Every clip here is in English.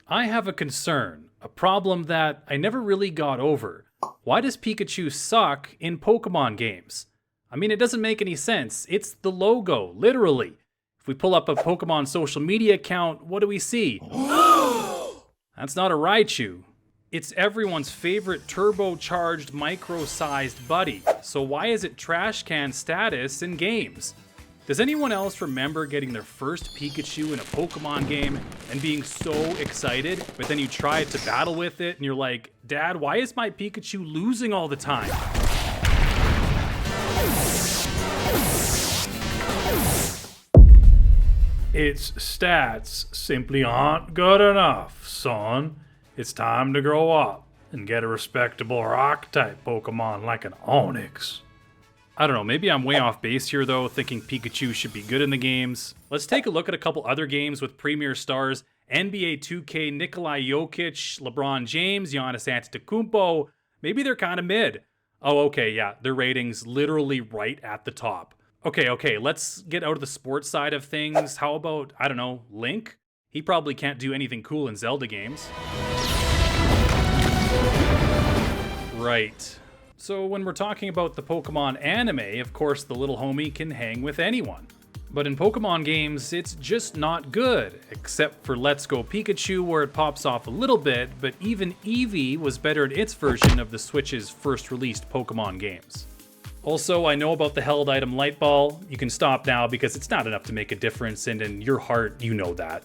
I have a concern, a problem that I never really got over. Why does Pikachu suck in Pokemon games? I mean, it doesn't make any sense. It's the logo, literally. If we pull up a Pokemon social media account, what do we see? That's not a Raichu. It's everyone's favorite turbocharged micro-sized buddy. So why is it trash can status in games? Does anyone else remember getting their first Pikachu in a Pokemon game and being so excited, but then you try to battle with it and you're like, Dad, why is my Pikachu losing all the time? Its stats simply aren't good enough, son. It's time to grow up and get a respectable rock-type Pokemon like an Onix. I don't know, maybe I'm way off base here though, thinking Pikachu should be good in the games. Let's take a look at a couple other games with premier stars. NBA 2K, Nikolai Jokic, LeBron James, Giannis Antetokounmpo. Maybe they're kind of mid. Oh, okay, yeah, their rating's literally right at the top. Okay, let's get out of the sports side of things. How about, I don't know, Link? He probably can't do anything cool in Zelda games. Right. So when we're talking about the Pokemon anime, of course the little homie can hang with anyone. But in Pokemon games, it's just not good, except for Let's Go Pikachu where it pops off a little bit, but even Eevee was better at its version of the Switch's first released Pokemon games. Also, I know about the held item Light Ball. You can stop now because it's not enough to make a difference, and in your heart, you know that.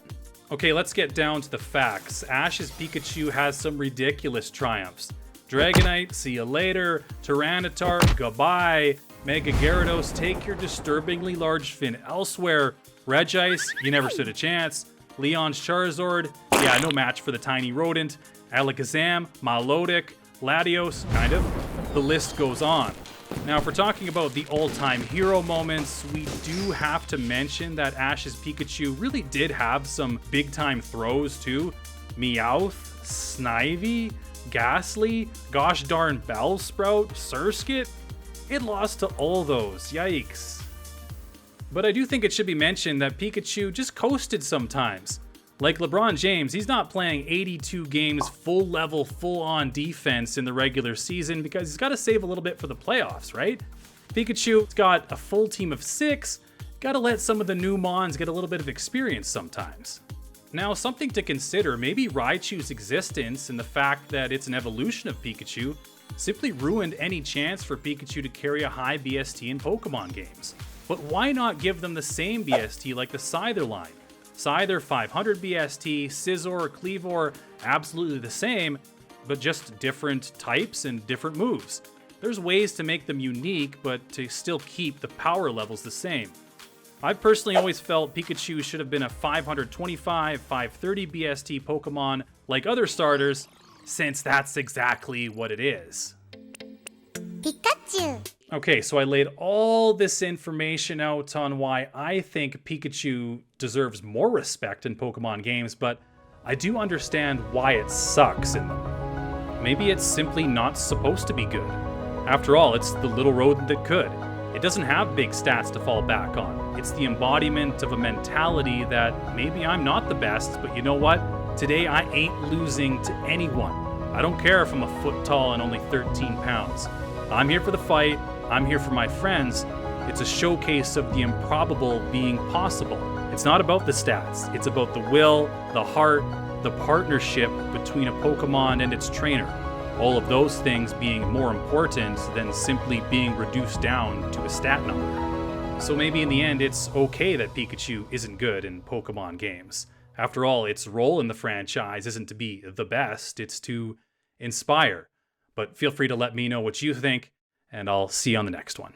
Okay, let's get down to the facts. Ash's Pikachu has some ridiculous triumphs. Dragonite, see you later. Tyranitar, goodbye. Mega Gyarados, take your disturbingly large fin elsewhere. Regice, you never stood a chance. Leon's Charizard, yeah, no match for the tiny rodent. Alakazam, Milotic, Latios, kind of. The list goes on. Now, if we're talking about the all-time hero moments, we do have to mention that Ash's Pikachu really did have some big-time throws too. Meowth, Snivy, Ghastly, gosh darn Bellsprout, Surskit. It lost to all those, yikes. But I do think it should be mentioned that Pikachu just coasted sometimes. Like LeBron James, he's not playing 82 games full level, full on defense in the regular season because he's got to save a little bit for the playoffs, right? Pikachu's got a full team of 6, gotta let some of the new Mons get a little bit of experience sometimes. Now, something to consider, maybe Raichu's existence and the fact that it's an evolution of Pikachu simply ruined any chance for Pikachu to carry a high BST in Pokemon games. But why not give them the same BST like the Scyther line? Scyther 500 BST, Scizor, Kleavor, absolutely the same, but just different types and different moves. There's ways to make them unique, but to still keep the power levels the same. I've personally always felt Pikachu should have been a 525, 530 BST Pokemon like other starters, since that's exactly what it is. Pikachu! Okay, so I laid all this information out on why I think Pikachu deserves more respect in Pokemon games, but I do understand why it sucks in them. Maybe it's simply not supposed to be good. After all, it's the little rodent that could. It doesn't have big stats to fall back on. It's the embodiment of a mentality that maybe I'm not the best, but you know what? Today I ain't losing to anyone. I don't care if I'm a foot tall and only 13 pounds. I'm here for the fight. I'm here for my friends. It's a showcase of the improbable being possible. It's not about the stats. It's about the will, the heart, the partnership between a Pokemon and its trainer. All of those things being more important than simply being reduced down to a stat number. So maybe in the end, it's okay that Pikachu isn't good in Pokemon games. After all, its role in the franchise isn't to be the best, it's to inspire. But feel free to let me know what you think, and I'll see you on the next one.